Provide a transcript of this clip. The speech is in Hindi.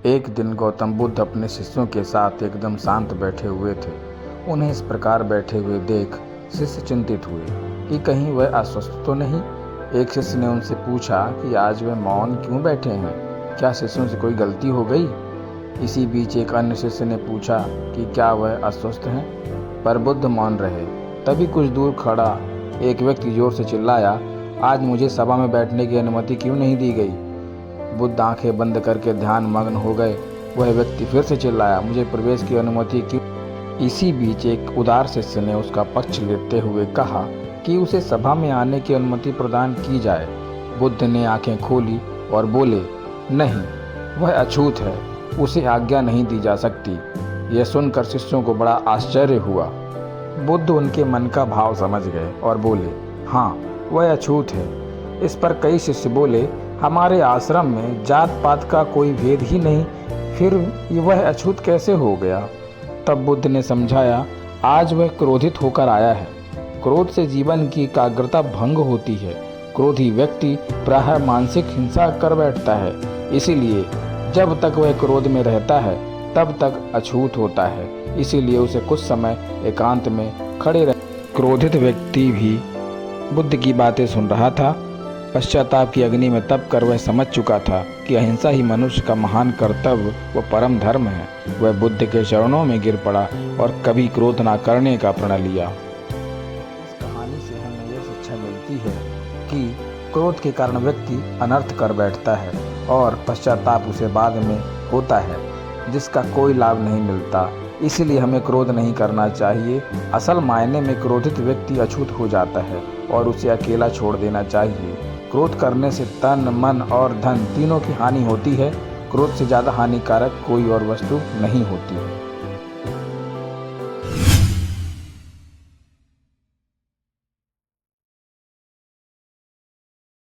एक दिन गौतम बुद्ध अपने शिष्यों के साथ एकदम शांत बैठे हुए थे। उन्हें इस प्रकार बैठे हुए देख शिष्य चिंतित हुए कि कहीं वह अस्वस्थ तो नहीं। एक शिष्य ने उनसे पूछा कि आज वह मौन क्यों बैठे हैं, क्या शिष्यों से कोई गलती हो गई। इसी बीच एक अन्य शिष्य ने पूछा कि क्या वह अस्वस्थ हैं, पर बुद्ध मौन रहे। तभी कुछ दूर खड़ा एक व्यक्ति जोर से चिल्लाया, आज मुझे सभा में बैठने की अनुमति क्यों नहीं दी गई। बुद्ध आंखें बंद करके ध्यान मग्न हो गए। वह व्यक्ति फिर से चिल्लाया, मुझे प्रवेश की अनुमति क्यों। इसी बीच एक उदार शिष्य ने उसका पक्ष लेते हुए कहा कि उसे सभा में आने की अनुमति प्रदान की जाए। बुद्ध ने आंखें खोली और बोले, नहीं, वह अछूत है, उसे आज्ञा नहीं दी जा सकती। यह सुनकर शिष्यों को बड़ा आश्चर्य हुआ। बुद्ध उनके मन का भाव समझ गए और बोले, हाँ, वह अछूत है। इस पर कई शिष्य बोले, हमारे आश्रम में जात पात का कोई भेद ही नहीं, फिर वह अछूत कैसे हो गया। तब बुद्ध ने समझाया, आज वह क्रोधित होकर आया है। क्रोध से जीवन की एकाग्रता भंग होती है। क्रोधी व्यक्ति प्रायः मानसिक हिंसा कर बैठता है। इसीलिए जब तक वह क्रोध में रहता है तब तक अछूत होता है। इसीलिए उसे कुछ समय एकांत में खड़े रह। क्रोधित व्यक्ति भी बुद्ध की बातें सुन रहा था। पश्चाताप की अग्नि में तप कर वह समझ चुका था कि अहिंसा ही मनुष्य का महान कर्तव्य व परम धर्म है। वह बुद्ध के चरणों में गिर पड़ा और कभी क्रोध न करने का प्रण लिया। इस कहानी से हमें यह शिक्षा मिलती है कि क्रोध के कारण व्यक्ति अनर्थ कर बैठता है और पश्चाताप उसे बाद में होता है, जिसका कोई लाभ नहीं मिलता। इसीलिए हमें क्रोध नहीं करना चाहिए। असल मायने में क्रोधित व्यक्ति अछूत हो जाता है और उसे अकेला छोड़ देना चाहिए। क्रोध करने से तन, मन और धन तीनों की हानि होती है। क्रोध से ज़्यादा हानिकारक कोई और वस्तु नहीं होती है।